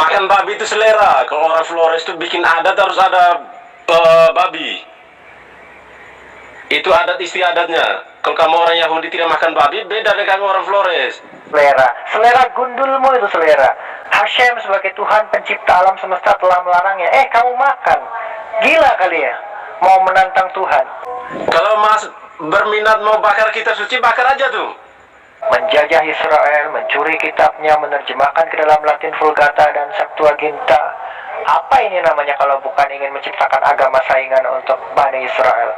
Makan babi itu selera. Kalau orang Flores itu bikin adat harus ada babi. Itu adat istiadatnya. Kalau kamu orang Yahudi tidak makan babi, beda dengan kamu orang Flores. Selera gundulmu itu selera. Hashem sebagai Tuhan pencipta alam semesta telah melarangnya. Kamu makan. Gila kali ya, mau menantang Tuhan. Kalau Mas berminat mau bakar kitab suci, bakar aja tuh. Menjajah Israel, mencuri kitabnya, menerjemahkan ke dalam Latin Vulgata dan Septuaginta. Apa ini namanya kalau bukan ingin menciptakan agama saingan untuk Bani Israel?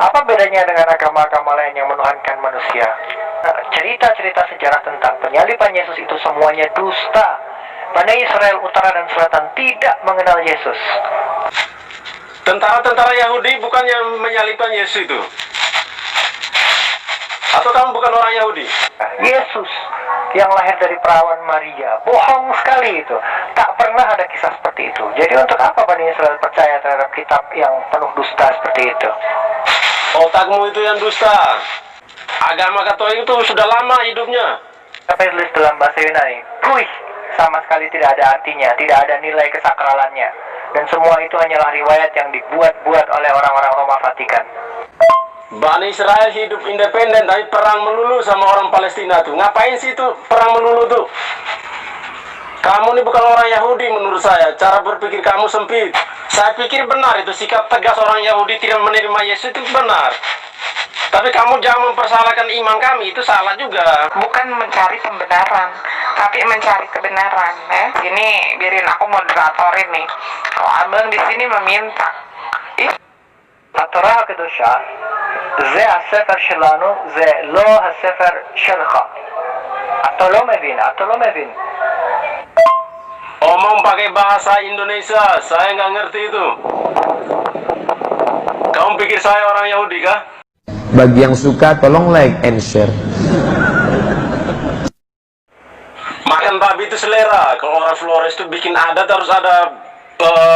Apa bedanya dengan agama-agama lain yang menuhankan manusia? Cerita-cerita sejarah tentang penyaliban Yesus itu semuanya dusta. Bani Israel utara dan selatan tidak mengenal Yesus. Tentara-tentara Yahudi bukan yang menyalibkan Yesus itu? Atau kamu bukan orang Yahudi? Yesus yang lahir dari perawan Maria, bohong sekali itu. Tak pernah ada kisah seperti itu. Jadi untuk apa Bani Israel percaya terhadap kitab yang penuh dusta seperti itu? Otakmu itu yang dusta. Agama Katolik itu sudah lama hidupnya. Apa yang ditulis dalam bahasa Yunani? Puih, sama sekali tidak ada artinya, tidak ada nilai kesakralannya. Dan semua itu hanyalah riwayat yang dibuat-buat oleh orang-orang Roma Vatikan. Bani Israel hidup independen tapi perang melulu sama orang Palestina tuh. Ngapain sih itu perang melulu tuh? Kamu ini bukan orang Yahudi menurut saya. Cara berpikir kamu sempit. Saya pikir benar itu sikap tegas orang Yahudi tidak menerima Yesus itu benar. Tapi kamu jangan mempersalahkan iman kami, itu salah juga. Bukan mencari pembenaran, tapi mencari kebenaran. Sini biarin aku moderatorin nih. Kalau abang di sini meminta. התורה הקדושה זה הספר שלנו, זה לא הספר שלך. אתה לא מבין. Omong pakai bahasa Indonesia, saya nggak ngerti itu. Kamu pikir saya orang Yahudi kah? Bagi yang suka tolong like and share. Makan babi itu selera. Kalau orang Flores itu bikin adat harus ada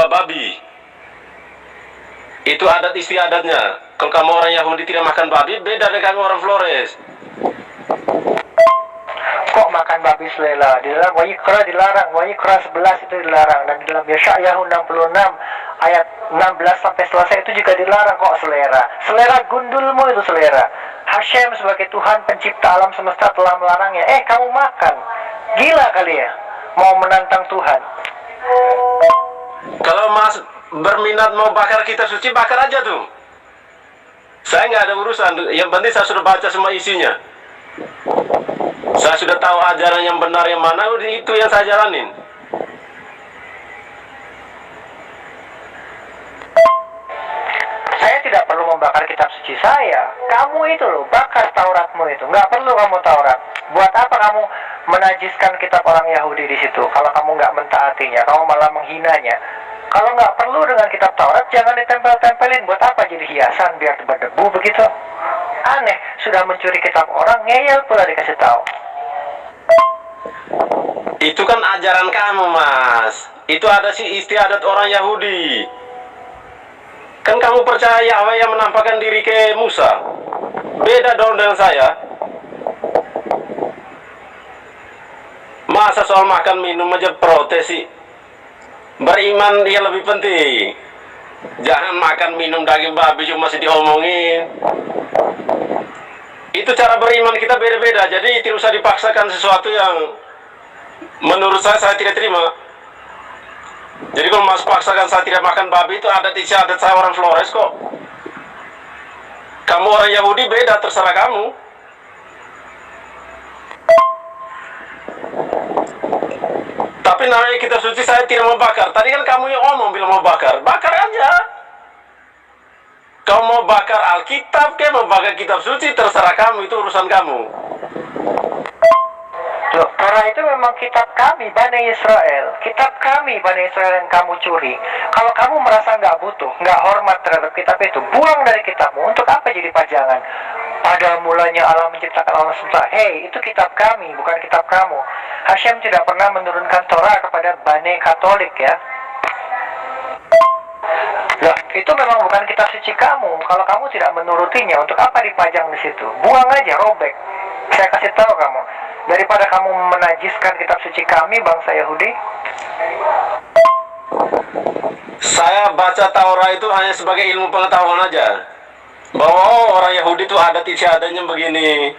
babi. Itu adat istiadatnya. Kalau kamu orang Yahudi tidak makan babi, beda dengan kamu orang Flores. Kok makan babi selera? Di dalam Wayikra dilarang, Wayikra 11 itu dilarang, dan di dalam Yesaya 66 ayat 16 sampai selesai itu juga dilarang. Kok selera? Selera gundulmu itu selera. Hashem sebagai Tuhan pencipta alam semesta telah melarangnya. Kamu makan. Gila kali ya, mau menantang Tuhan. Kalau Mas berminat mau bakar kitab suci, bakar aja tuh. Saya nggak ada urusan. Yang penting saya sudah baca semua isinya. Saya sudah tahu ajaran yang benar yang mana, itu yang saya jalanin. Saya tidak perlu membakar kitab suci saya. Kamu itu loh, bakar Tauratmu itu. Nggak perlu kamu Taurat. Buat apa kamu menajiskan kitab orang Yahudi di situ? Kalau kamu nggak mentaatinya, kamu malah menghinanya. Kalau nggak perlu dengan kitab Taurat, jangan ditempel-tempelin. Buat apa jadi hiasan biar berdebu begitu? Aneh, sudah mencuri kitab orang, ngeyel pula dikasih tahu. Itu kan ajaran kamu, Mas. Itu ada sih istiadat orang Yahudi. Kan kamu percaya Yahweh yang menampakkan diri ke Musa. Beda dong dengan saya. Masa soal makan minum aja protes sih? Beriman yang lebih penting. Jangan makan minum daging babi cuma masih diomongin. Itu cara beriman kita beda-beda. Jadi tidak usah dipaksakan sesuatu yang menurut saya tidak terima. Jadi kalau Mas paksakan saya tidak makan babi, itu adat istiadat saya orang Flores kok. Kamu orang Yahudi beda, terserah kamu. Tapi namanya kitab suci saya tidak mau bakar. Tadi kan kamu yang ngomong bilang mau bakar. Bakar aja. Kamu mau bakar Alkitab, kayak mau bakar kitab suci, terserah kamu, itu urusan kamu. Loh, Torah itu memang kitab kami, Bani Israel. Kitab kami, Bani Israel yang kamu curi. Kalau kamu merasa nggak butuh, nggak hormat terhadap kitab itu, buang dari kitabmu. Untuk apa jadi pajangan? Pada mulanya Allah menciptakan alam semesta. Hei, itu kitab kami, bukan kitab kamu. Hashem tidak pernah menurunkan Torah kepada Bani Katolik ya. Loh, itu memang bukan kitab suci kamu. Kalau kamu tidak menurutinya, untuk apa dipajang di situ? Buang aja, robek. Saya kasih tahu kamu. daripada kamu menajiskan kitab suci kami, bangsa Yahudi? Saya baca Taurat itu hanya sebagai ilmu pengetahuan aja, bahwa orang Yahudi itu adat istiadatnya begini.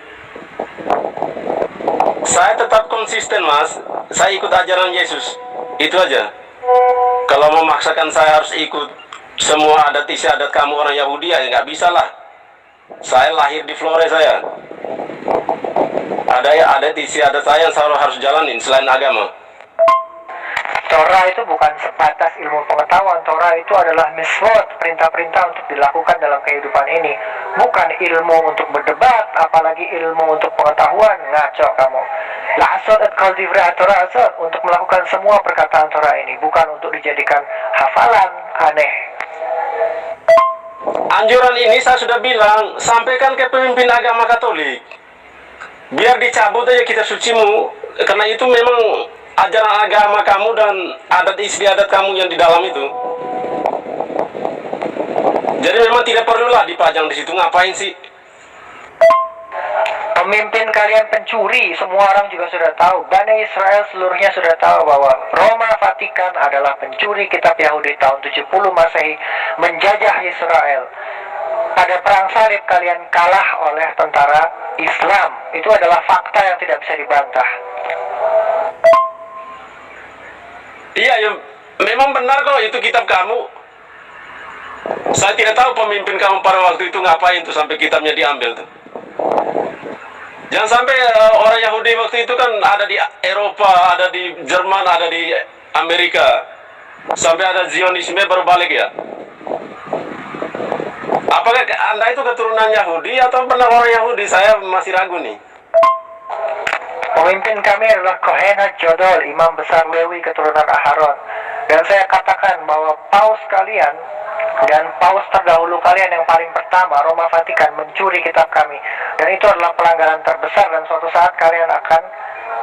Saya tetap konsisten, Mas. Saya ikut ajaran Yesus, itu aja. Kalau memaksakan saya harus ikut semua adat istiadat kamu orang Yahudi, ya nggak bisa lah. Saya lahir di Flores, saya ada adat istiadat saya yang selalu harus jalanin selain agama. Torah itu bukan sebatas ilmu pengetahuan. Torah itu adalah miswot, perintah-perintah untuk dilakukan dalam kehidupan ini. Bukan ilmu untuk berdebat, apalagi ilmu untuk pengetahuan. Ngaco kamu. La'asot et kal divrei Torah asot, untuk melakukan semua perkataan Torah ini, bukan untuk dijadikan hafalan. Aneh. Anjuran ini saya sudah bilang, sampaikan ke pemimpin agama Katolik. Biar dicabut aja kitab sucimu, karena itu memang ajaran agama kamu dan adat istiadat kamu yang di dalam itu. Jadi memang tidak perlulah dipajang di situ. Ngapain sih? Pemimpin kalian pencuri, semua orang juga sudah tahu. Bani Israel seluruhnya sudah tahu bahwa Roma Vatikan adalah pencuri kitab Yahudi tahun 70 Masehi, menjajah Israel. Pada perang salib kalian kalah oleh tentara Islam. Itu adalah fakta yang tidak bisa dibantah. Iya, ya, memang benar kok itu kitab kamu. Saya tidak tahu pemimpin kamu pada waktu itu ngapain tuh sampai kitabnya diambil tuh. Jangan sampai orang Yahudi waktu itu kan ada di Eropa, ada di Jerman, ada di Amerika. Sampai ada Zionisme baru balik ya. Apakah Anda itu keturunan Yahudi atau benar orang Yahudi? Saya masih ragu nih. Pemimpin kami adalah Kohenat Jodol, imam besar Lewi keturunan Aharon. Dan saya katakan bahwa paus kalian dan paus terdahulu kalian yang paling pertama, Roma Vatikan, mencuri kitab kami. Dan itu adalah pelanggaran terbesar, dan suatu saat kalian akan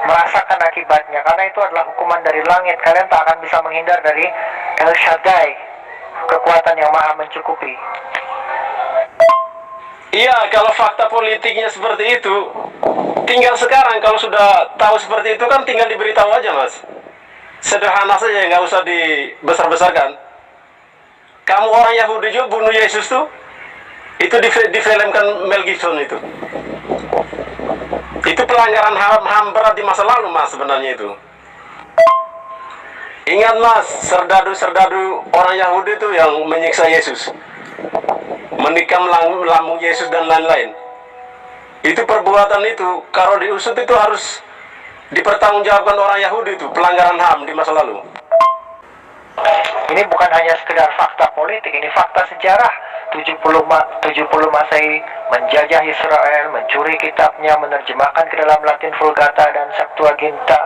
merasakan akibatnya. Karena itu adalah hukuman dari langit. Kalian tak akan bisa menghindar dari El Shaddai, kekuatan yang maha mencukupi. Iya, kalau fakta politiknya seperti itu, tinggal sekarang kalau sudah tahu seperti itu kan tinggal diberitahu aja, Mas. Sederhana saja, nggak usah dibesar-besarkan. Kamu orang Yahudi juga bunuh Yesus tuh, itu difilmkan Mel Gibson itu. Itu pelanggaran HAM berat di masa lalu, Mas, sebenarnya itu. Ingat, Mas, serdadu-serdadu orang Yahudi itu yang menyiksa Yesus, menikam lambung Yesus dan lain-lain. Itu perbuatan itu kalau diusut itu harus dipertanggungjawabkan orang Yahudi itu, pelanggaran HAM di masa lalu. Ini bukan hanya sekedar fakta politik, ini fakta sejarah. 70 Masehi menjajah Israel, mencuri kitabnya, menerjemahkan ke dalam Latin Vulgata dan Septuaginta.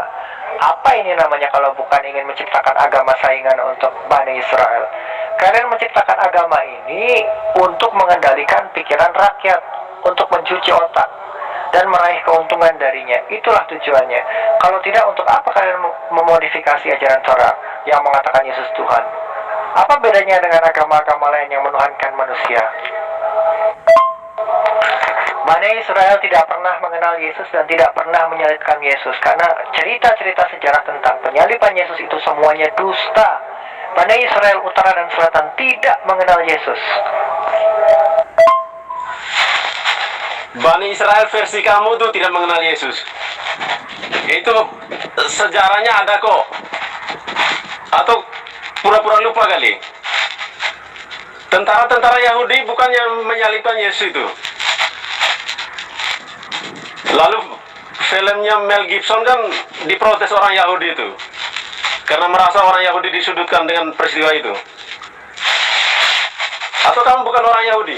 Apa ini namanya kalau bukan ingin menciptakan agama saingan untuk Bani Israel? Kalian menciptakan agama ini untuk mengendalikan pikiran rakyat, untuk mencuci otak dan meraih keuntungan darinya. Itulah tujuannya. Kalau tidak, untuk apa kalian memodifikasi ajaran Torah yang mengatakan Yesus Tuhan? Apa bedanya dengan agama-agama lain yang menuhankan manusia? Bani Israel tidak pernah mengenal Yesus dan tidak pernah menyalibkan Yesus, karena cerita-cerita sejarah tentang penyaliban Yesus itu semuanya dusta. Bani Israel utara dan selatan tidak mengenal Yesus. Bani Israel versi kamu tuh tidak mengenal Yesus. Itu sejarahnya ada kok. Atau pura-pura lupa kali. Tentara-tentara Yahudi bukan yang menyalibkan Yesus itu. Lalu filmnya Mel Gibson kan diprotes orang Yahudi itu, karena merasa orang Yahudi disudutkan dengan peristiwa itu. Atau kamu bukan orang Yahudi?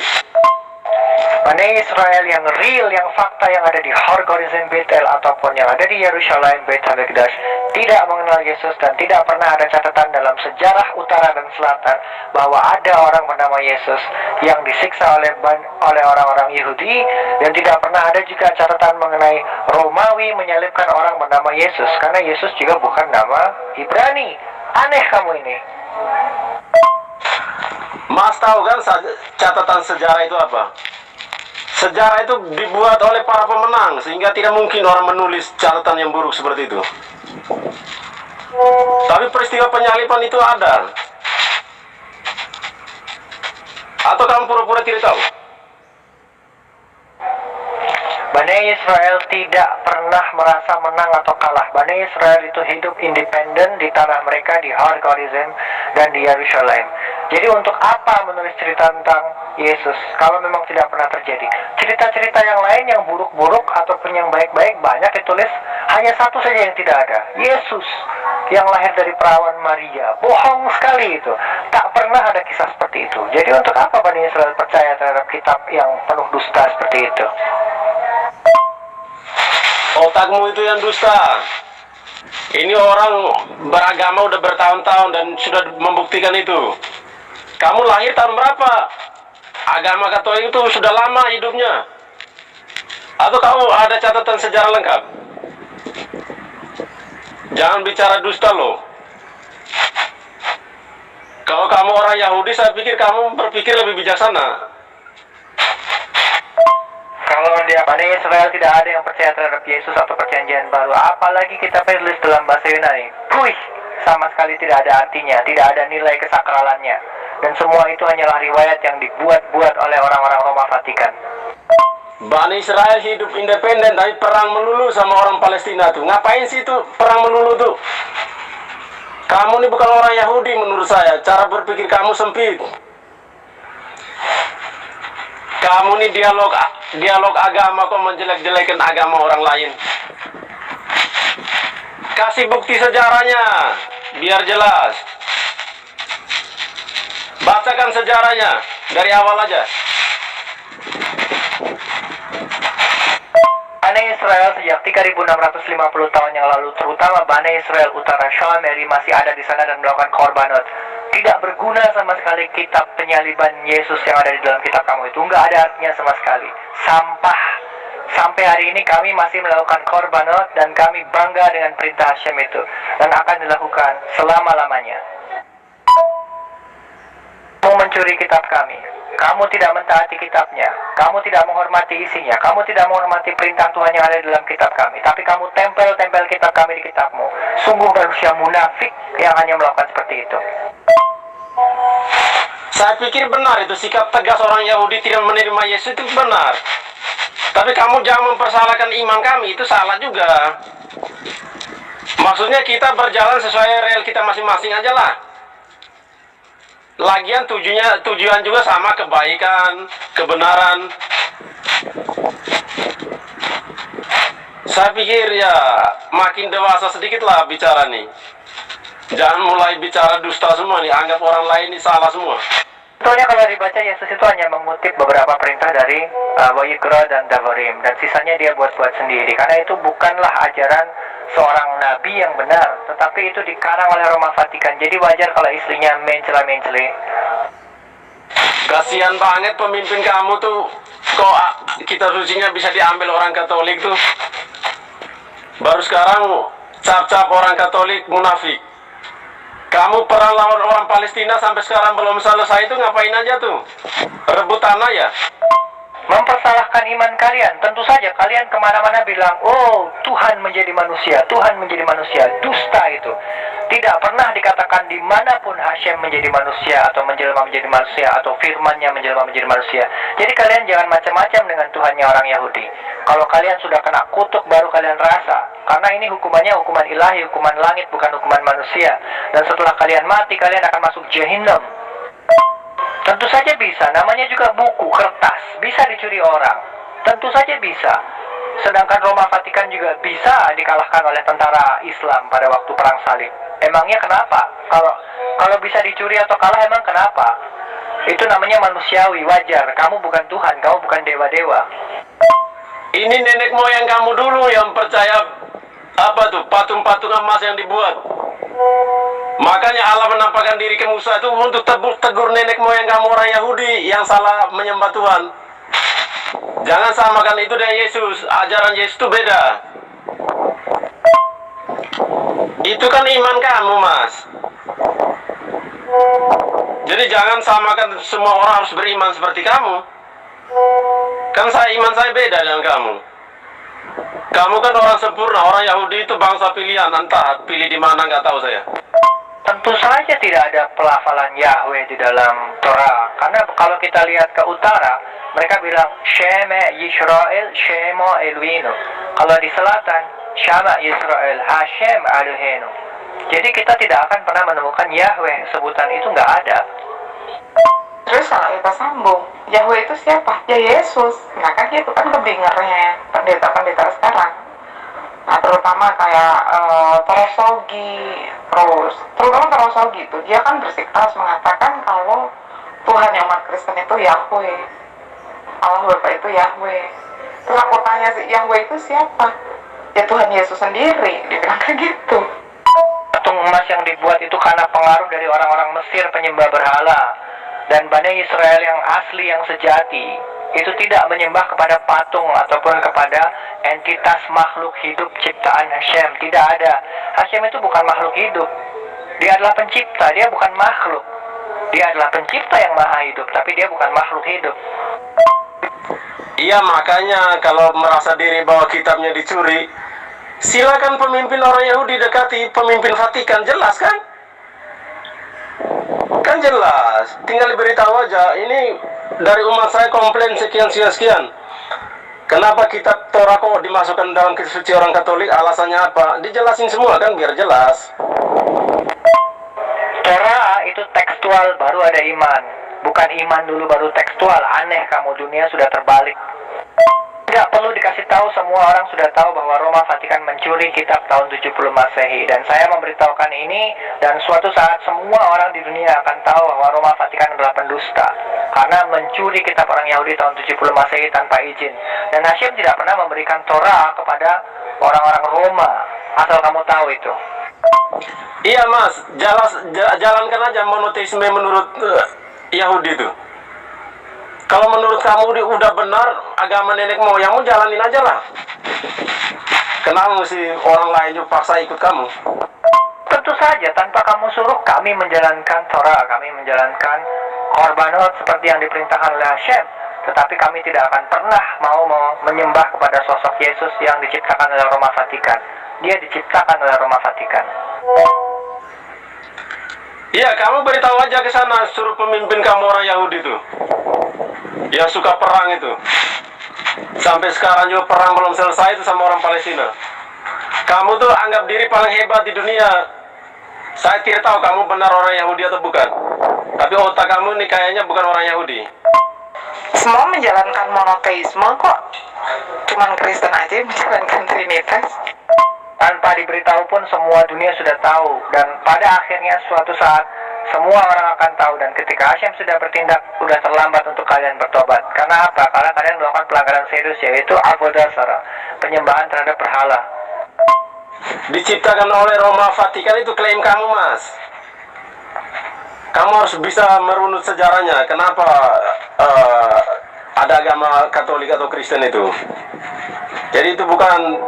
Bani Israel yang real, yang fakta yang ada di Har Gerizim Betel ataupun yang ada di Yerusalem Beit HaMikdash tidak mengenal Yesus, dan tidak pernah ada catatan dalam sejarah utara dan selatan bahwa ada orang bernama Yesus yang disiksa oleh orang-orang Yahudi, dan tidak pernah ada juga catatan mengenai Romawi menyalibkan orang bernama Yesus, karena Yesus juga bukan nama Ibrani. Aneh kamu ini. Mas tahu kan catatan sejarah itu apa? Sejarah itu dibuat oleh para pemenang, sehingga tidak mungkin orang menulis catatan yang buruk seperti itu. Tapi peristiwa penyaliban itu ada. Atau kamu pura-pura tidak tahu? Bani Israel tidak pernah merasa menang atau kalah. Bani Israel itu hidup independen di tanah mereka, di Har Chorazim dan di Yerusalem. Jadi untuk apa menulis cerita tentang Yesus kalau memang tidak pernah terjadi? Cerita-cerita yang lain yang buruk-buruk ataupun yang baik-baik banyak ditulis, hanya satu saja yang tidak ada, Yesus yang lahir dari perawan Maria. Bohong sekali itu. Tak pernah ada kisah seperti itu. Jadi untuk apa Bani Israel percaya terhadap kitab yang penuh dusta seperti itu? Otakmu itu yang dusta. Ini orang beragama udah bertahun-tahun dan sudah membuktikan itu. Kamu lahir tahun berapa? Agama Katolik itu sudah lama hidupnya. Atau kamu ada catatan sejarah lengkap? Jangan bicara dusta loh. Kalau kamu orang Yahudi, saya pikir kamu berpikir lebih bijaksana. Kalau di Bani Israel tidak ada yang percaya terhadap Yesus atau perjanjian baru, apalagi kita tulis dalam bahasa Yunani, puih, sama sekali tidak ada artinya, tidak ada nilai kesakralannya, dan semua itu hanyalah riwayat yang dibuat-buat oleh orang-orang Roma Vatikan. Bani Israel hidup independen tapi perang melulu sama orang Palestina tuh. Ngapain sih itu perang melulu tuh? Kamu ini bukan orang Yahudi menurut saya. Cara berpikir kamu sempit. Kamu ini dialog agama kok menjelek-jelekan agama orang lain. Kasih bukti sejarahnya biar jelas. Bacakan sejarahnya dari awal aja. Bani Israel sejak 3.650 tahun yang lalu, terutama Bani Israel Utara Shalmeri masih ada di sana dan melakukan korbanot. Tidak berguna sama sekali kitab penyaliban Yesus yang ada di dalam kitab kamu itu. Nggak ada artinya sama sekali. Sampah. Sampai hari ini kami masih melakukan korbanot dan kami bangga dengan perintah Hashem itu. Dan akan dilakukan selama-lamanya. Kamu mencuri kitab kami. Kamu tidak mentaati kitabnya. Kamu tidak menghormati isinya. Kamu tidak menghormati perintah Tuhan yang ada di dalam kitab kami. Tapi kamu tempel-tempel kitab kami di kitabmu. Sungguh manusia munafik yang hanya melakukan seperti itu. Saya pikir benar itu sikap tegas orang Yahudi tidak menerima Yesus itu benar. Tapi kamu jangan mempersalahkan iman kami, itu salah juga. Maksudnya kita berjalan sesuai rel kita masing-masing aja lah. Lagian tujuan juga sama, kebaikan, kebenaran. Saya pikir ya makin dewasa sedikit lah bicara nih. Jangan mulai bicara dusta semua nih, anggap orang lain ini salah semua. Sebetulnya kalau dibaca, Yesus itu hanya mengutip beberapa perintah dari Wayikra dan Devarim, dan sisanya dia buat-buat sendiri. Karena itu bukanlah ajaran seorang nabi yang benar, tetapi itu dikarang oleh Roma Vatikan. Jadi wajar kalau istrinya mencela-mencela. Kasihan banget pemimpin kamu tuh, kok kitab sucinya bisa diambil orang Katolik tuh. Baru sekarang cap-cap orang Katolik munafik. Kamu perang lawan orang Palestina sampai sekarang belum selesai, itu ngapain aja tuh? Rebut tanah ya? Mempersalahkan iman kalian. Tentu saja kalian kemana-mana bilang, oh Tuhan menjadi manusia, Tuhan menjadi manusia. Dusta itu. Tidak pernah dikatakan dimanapun Hashem menjadi manusia atau menjelma menjadi manusia atau firmannya menjelma menjadi manusia. Jadi kalian jangan macam-macam dengan Tuhannya orang Yahudi. Kalau kalian sudah kena kutuk baru kalian rasa. Karena ini hukumannya hukuman ilahi, hukuman langit, bukan hukuman manusia. Dan setelah kalian mati, kalian akan masuk Jahannam. Tentu saja bisa, namanya juga buku, kertas, bisa dicuri orang. Tentu saja bisa. Sedangkan Roma Vatikan juga bisa dikalahkan oleh tentara Islam pada waktu perang salib. Emangnya kenapa? Kalau bisa dicuri atau kalah, emang kenapa? Itu namanya manusiawi, wajar. Kamu bukan Tuhan, kamu bukan dewa-dewa. Ini nenek moyang kamu dulu yang percaya patung-patung emas yang dibuat. Makanya Allah menampakkan diri ke Musa itu untuk tegur nenek moyang kamu orang Yahudi yang salah menyembah Tuhan. Jangan samakan itu dengan Yesus. Ajaran Yesus itu beda. Itu kan iman kamu, Mas. Jadi jangan samakan semua orang harus beriman seperti kamu. Kan iman saya beda dengan kamu. Kamu kan orang sempurna, orang Yahudi itu bangsa pilihan, entah pilih di mana nggak tahu saya. Tentu saja tidak ada pelafalan Yahweh di dalam Torah. Karena kalau kita lihat ke utara, mereka bilang Shema Yisrael, Shema Elohinu. Kalau di selatan, Shama Yisrael, Hashem Elohenu. Jadi kita tidak akan pernah menemukan Yahweh, sebutan itu nggak ada. Terus kalau kita sambung, Yahweh itu siapa? Ya Yesus. Nah kan gitu kan kebingernya pendeta-pendeta sekarang. Nah terutama kayak Torosogi, terutama Torosogi itu dia kan bersikeras mengatakan kalau Tuhan yang umat Kristen itu Yahweh, Allah Bapa itu Yahweh. Terus aku tanya sih, Yahweh itu siapa? Ya Tuhan Yesus sendiri, dibilang kayak gitu. Patung emas yang dibuat itu karena pengaruh dari orang-orang Mesir penyembah berhala. Dan Bani Israel yang asli, yang sejati, itu tidak menyembah kepada patung ataupun kepada entitas makhluk hidup ciptaan Hashem. Tidak ada. Hashem itu bukan makhluk hidup. Dia adalah pencipta, dia bukan makhluk. Dia adalah pencipta yang maha hidup, tapi dia bukan makhluk hidup. Iya, makanya kalau merasa diri bahwa kitabnya dicuri, silakan pemimpin orang Yahudi dekati pemimpin Vatikan, jelas kan? Kan jelas, tinggal diberitahu aja, ini dari umat saya komplain sekian. Kenapa kitab Torah kok dimasukkan dalam kitab suci orang Katolik, alasannya apa? Dijelasin semua kan, biar jelas. Torah itu tekstual, baru ada iman. Bukan iman dulu baru tekstual. Aneh kamu, dunia sudah terbalik. Tidak perlu dikasih tahu, semua orang sudah tahu bahwa Roma Vatikan mencuri kitab tahun 70 Masehi. Dan saya memberitahukan ini, dan suatu saat semua orang di dunia akan tahu bahwa Roma Vatikan adalah pendusta. Karena mencuri kitab orang Yahudi tahun 70 Masehi tanpa izin. Dan Hashem tidak pernah memberikan Torah kepada orang-orang Roma. Asal kamu tahu itu. Iya mas, jalankan aja monoteisme menurut Yahudi itu. Kalau menurut kamu udah benar agama nenek moyangmu, jalanin aja lah. Kenapa mesti orang lain juga paksa ikut kamu? Tentu saja, tanpa kamu suruh kami menjalankan Torah, kami menjalankan korbanot seperti yang diperintahkan oleh Hashem. Tetapi kami tidak akan pernah mau menyembah kepada sosok Yesus yang diciptakan oleh Roma Vatikan. Dia diciptakan oleh Roma Vatikan. Iya, kamu beritahu aja ke sana, suruh pemimpin kamu orang Yahudi tuh, yang suka perang itu. Sampai sekarang juga perang belum selesai itu sama orang Palestina. Kamu tuh anggap diri paling hebat di dunia. Saya tidak tahu kamu benar orang Yahudi atau bukan. Tapi otak kamu nih kayaknya bukan orang Yahudi. Semua menjalankan monoteisme kok. Cuman Kristen aja yang menjalankan Trinitas. Tanpa diberitahu pun semua dunia sudah tahu. Dan pada akhirnya suatu saat semua orang akan tahu. Dan ketika Hashem sudah bertindak, sudah terlambat untuk kalian bertobat. Karena apa? Karena kalian melakukan pelanggaran serius, yaitu avodah zarah, penyembahan terhadap berhala. Diciptakan oleh Roma Vatikan itu klaim kamu mas. Kamu harus bisa merunut sejarahnya. Kenapa ada agama Katolik atau Kristen itu? Jadi itu bukan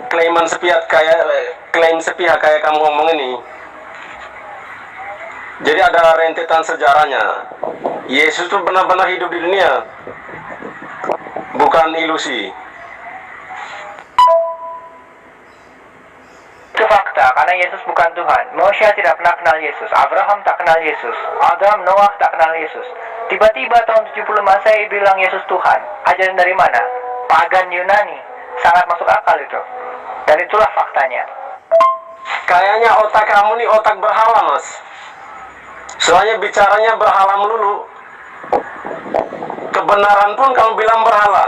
klaim sepihak kayak kamu ngomong ini. Jadi ada rentetan sejarahnya. Yesus itu benar-benar hidup di dunia, bukan ilusi. Itu fakta, karena Yesus bukan Tuhan. Moshe tidak pernah kenal Yesus, Abraham tak kenal Yesus, Adam, Noah tak kenal Yesus. Tiba-tiba tahun 70 Masehi bilang Yesus Tuhan. Ajaran dari mana? Pagan Yunani. Sangat masuk akal itu. Dan itulah faktanya. Kayaknya otak kamu nih otak berhala mas. Soalnya bicaranya berhala melulu. Kebenaran pun kamu bilang berhala.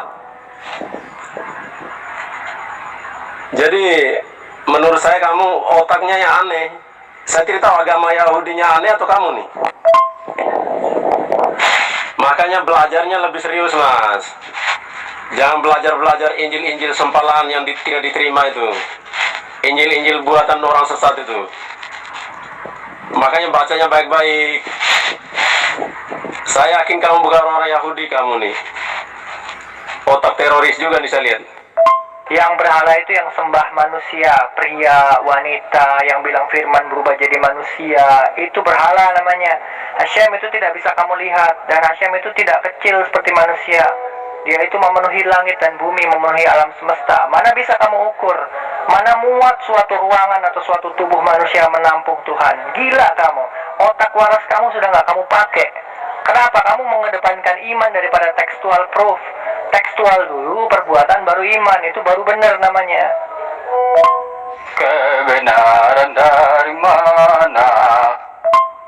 Jadi menurut saya kamu otaknya yang aneh. Saya tidak tahu agama Yahudinya aneh atau kamu nih. Makanya belajarnya lebih serius mas. Jangan belajar Injil-Injil sempalan yang tidak diterima itu. Injil-Injil buatan orang sesat itu. Makanya bacanya baik-baik. Saya yakin kamu bukan orang Yahudi kamu nih. Otak teroris juga nih saya lihat. Yang berhala itu yang sembah manusia, pria, wanita, yang bilang firman berubah jadi manusia. Itu berhala namanya. Hashem itu tidak bisa kamu lihat. Dan Hashem itu tidak kecil seperti manusia. Dia itu memenuhi langit dan bumi, memenuhi alam semesta. Mana bisa kamu ukur? Mana muat suatu ruangan atau suatu tubuh manusia menampung Tuhan? Gila kamu. Otak waras kamu sudah nggak kamu pakai. Kenapa kamu mengedepankan iman daripada tekstual proof? Tekstual dulu, perbuatan baru iman. Itu baru benar namanya. Kebenaran dari mana?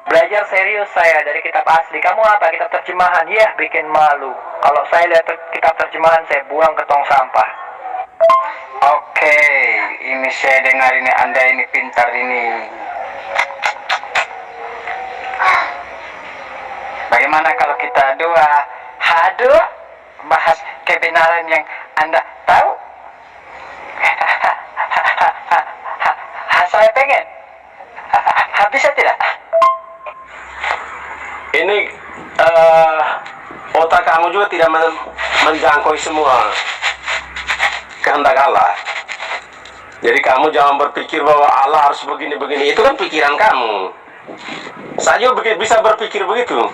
Belajar serius saya dari kitab asli. Kamu apa? Kitab terjemahan? Ya, bikin malu. Kalau saya lihat kitab terjemahan, saya buang ke tong sampah. Oke, ini saya dengar ini Anda ini pintar ini. Bagaimana kalau kita doa? Haduh, bahas kebenaran yang Anda tahu? Saya pengen. Bisa tidak? Ini otak kamu juga tidak menjangkau semua kehendak Allah. Jadi kamu jangan berpikir bahwa Allah harus begini-begini. Itu kan pikiran kamu. Saya juga bisa berpikir begitu.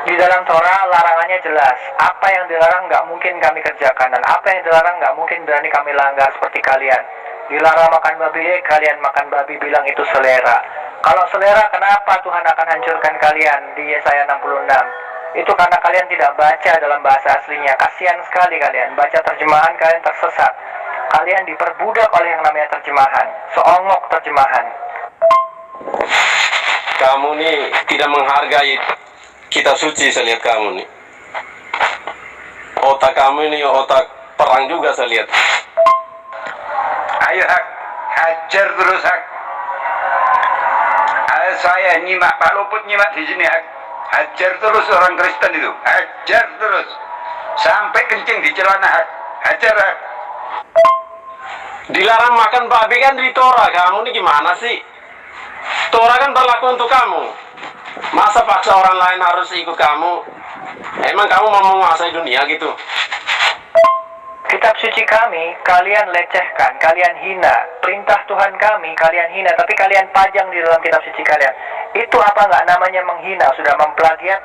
Di dalam Torah larangannya jelas. Apa yang dilarang nggak mungkin kami kerjakan, dan apa yang dilarang nggak mungkin berani kami langgar seperti kalian. Dilarang makan babi, kalian makan babi, bilang itu selera. Kalau selera, kenapa Tuhan akan hancurkan kalian di Yesaya 66? Itu karena kalian tidak baca dalam bahasa aslinya. Kasihan sekali kalian. Baca terjemahan, kalian tersesat. Kalian diperbudak oleh yang namanya terjemahan. Seongok terjemahan. Kamu nih tidak menghargai kitab suci, saya lihat kamu nih. Otak kamu ini otak perang juga, saya lihat. Ayo Hak, hajar terus Hak. Ayo saya nyimak, Pak Luput nyimak di sini Hak. Hajar terus orang Kristen itu, hajar terus sampai kencing di celana Hak. Hajar Hak. Dilarang makan babi kan di Torah. Kamu ini gimana sih? Torah kan berlaku untuk kamu. Masa paksa orang lain harus ikut kamu? Emang kamu mau menguasai dunia gitu? Kitab suci kami, kalian lecehkan, kalian hina. Perintah Tuhan kami, kalian hina. Tapi kalian pajang di dalam kitab suci kalian. Itu apa nggak namanya menghina? Sudah memplagiat,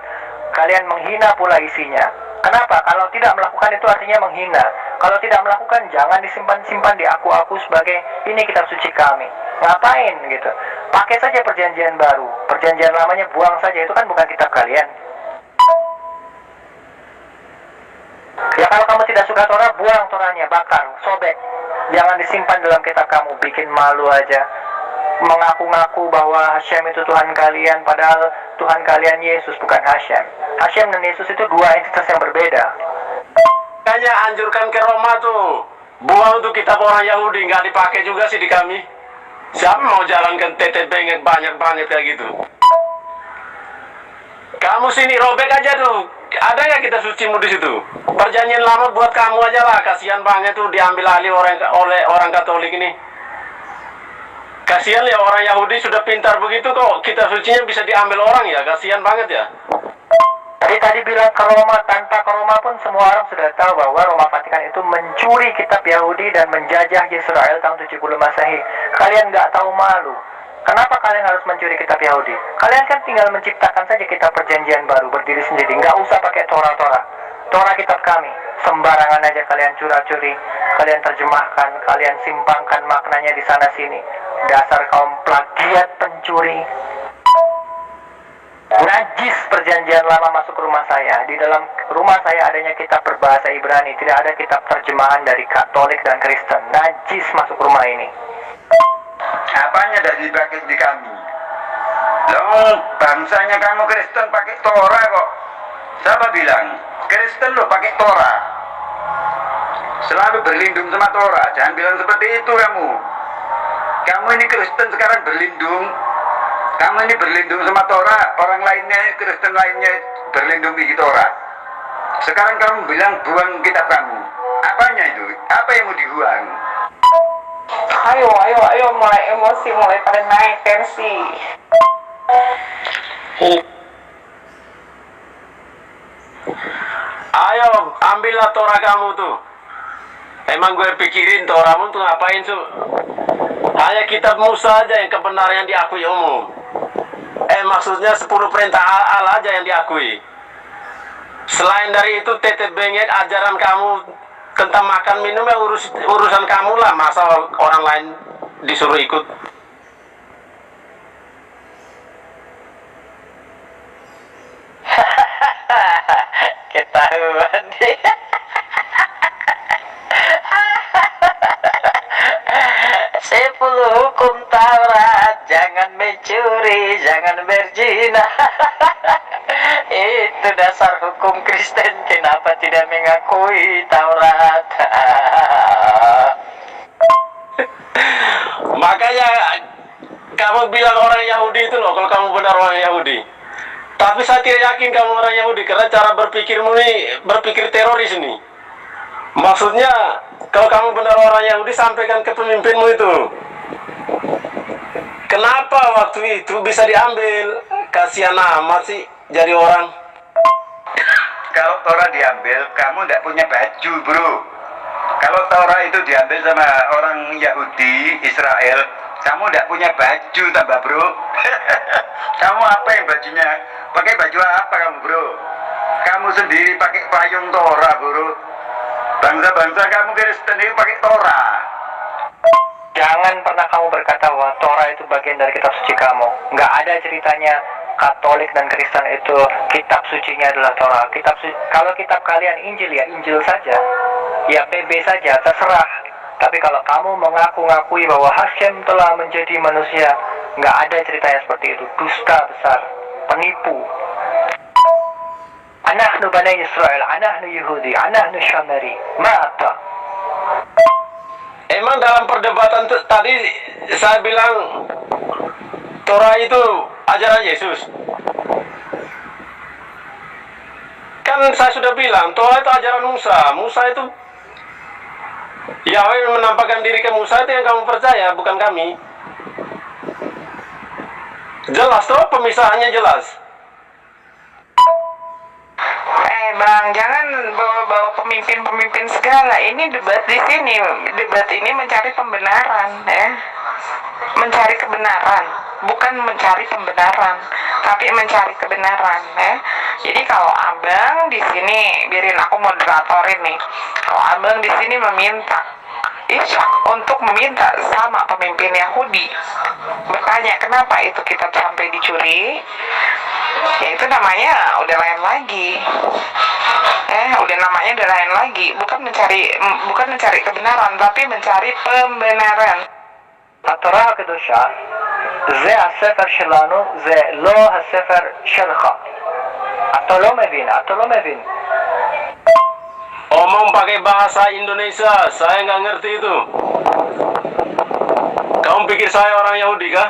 kalian menghina pula isinya. Kenapa? Kalau tidak melakukan itu artinya menghina. Kalau tidak melakukan, jangan disimpan-simpan di aku sebagai ini kitab suci kami. Ngapain gitu? Pakai saja perjanjian baru. Perjanjian lamanya buang saja, itu kan bukan kitab kalian. Ya kalau kamu tidak suka Torah, buang Torahnya, bakar, sobek. Jangan disimpan dalam kitab kamu, bikin malu aja. Mengaku-ngaku bahwa Hashem itu Tuhan kalian, padahal Tuhan kalian Yesus, bukan Hashem. Hashem dan Yesus itu dua entitas yang berbeda. Kayaknya anjurkan ke Roma tuh. Buang untuk kitab orang Yahudi, nggak dipakai juga sih di kami. Siapa mau jalankan TTP banyak-banyak kayak gitu? Kamu sini robek aja tuh. Ada nggak kitab sucimu di situ? Perjanjian lama buat kamu aja lah. Kasihan banget tuh diambil alih oleh orang Katolik ini. Kasihan ya, orang Yahudi sudah pintar begitu kok. Kitab sucinya bisa diambil orang ya. Kasihan banget ya. Tadi bilang ke Roma, tanpa ke Roma pun semua orang sudah tahu bahwa Roma Vatikan itu mencuri kitab Yahudi dan menjajah Israel tahun 70 Masehi. Kalian nggak tahu malu. Kenapa kalian harus mencuri kitab Yahudi? Kalian kan tinggal menciptakan saja kitab perjanjian baru, berdiri sendiri. Nggak usah pakai Torah. Torah kitab kami. Sembarangan aja kalian curi, kalian terjemahkan, kalian simpangkan maknanya di sana-sini. Dasar kaum plagiat pencuri. Najis perjanjian lama masuk ke rumah saya. Di dalam rumah saya adanya kitab berbahasa Ibrani. Tidak ada kitab terjemahan dari Katolik dan Kristen. Najis masuk rumah ini. Apanya dari dipakai di kami? Loh, bangsanya kamu Kristen pakai Torah kok. Siapa bilang? Kristen lo pakai Torah. Selalu berlindung sama Torah. Jangan bilang seperti itu kamu. Kamu ini Kristen sekarang berlindung. Kamu ini berlindung sama Torah. Orang lainnya, Kristen lainnya berlindung di Torah. Sekarang kamu bilang buang kitab kamu. Apanya itu? Apa yang mau dibuang? Ayo, mulai emosi, mulai pada naik tensi. Ayo, ambillah Torah kamu tuh. Emang gue pikirin Torahmu tuh ngapain tuh? Hanya kitab Musa aja yang kebenaran yang diakui umum. Maksudnya 10 perintah Allah aja yang diakui. Selain dari itu, teteh bengek ajaran kamu tentang makan minum ya urusan kamu lah. Masa orang lain disuruh ikut? Ketahuan dia. Sepuluh hukum Taurat, jangan mencuri, jangan berzina. Itu dasar hukum Kristen, kenapa tidak mengakui Taurat? Makanya kamu bilang orang Yahudi itu loh, kalau kamu benar orang Yahudi. Tapi saya tidak yakin kamu orang Yahudi, karena cara berpikirmu ini berpikir teroris ini. Maksudnya, kalau kamu benar orang Yahudi, sampaikan ke pemimpinmu itu. Kenapa waktu itu bisa diambil? Kasihan amat sih jadi orang. Kalau Torah diambil, kamu tidak punya baju, bro. Kalau Torah itu diambil sama orang Yahudi, Israel, kamu tidak punya baju tambah, bro. Kamu apa yang bajunya? Pakai baju apa kamu, bro? Kamu sendiri pakai payung Torah, bro. Bangsa-bangsa kamu Kristen itu pakai Torah. Jangan pernah kamu berkata bahwa Torah itu bagian dari kitab suci kamu. Nggak ada ceritanya Katolik dan Kristen itu kitab sucinya adalah Torah. Kalau kitab kalian Injil ya Injil saja, ya PB saja, terserah. Tapi kalau kamu mengaku-ngakui bahwa Hashem telah menjadi manusia, nggak ada ceritanya seperti itu. Dusta besar, penipu. Anahnu Bani Israel, anahnu Yahudi, anahnu Syamari, mata. Emang dalam perdebatan tadi saya bilang Torah itu ajaran Yesus. Kan saya sudah bilang Torah itu ajaran Musa. Musa itu Yahweh menampakkan diri ke Musa, itu yang kamu percaya, bukan kami. Jelas toh, pemisahannya jelas. Bang, jangan bawa-bawa pemimpin-pemimpin segala. Ini debat di sini. Debat ini mencari pembenaran, ya. Mencari kebenaran, bukan mencari pembenaran, tapi mencari kebenaran, ya. Jadi kalau abang di sini, biarin aku moderatorin nih. Kalau abang di sini meminta Ishak untuk meminta sama pemimpin Yahudi, bertanya kenapa itu kitab sampai dicuri, ya itu namanya udah lain lagi. Udah namanya udah lain lagi, bukan mencari kebenaran, tapi mencari pembenaran. התורה הקדושה זה הספר שלנו, זה לא הספר שלך. אתה לא מבין. Omong pakai bahasa Indonesia, saya nggak ngerti itu. Kamu pikir saya orang Yahudi kah?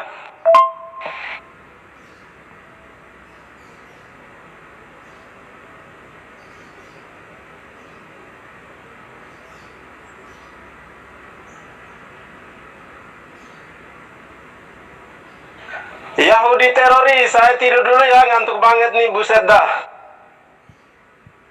Yahudi teroris, saya tidur dulu ya, ngantuk banget nih, buset dah.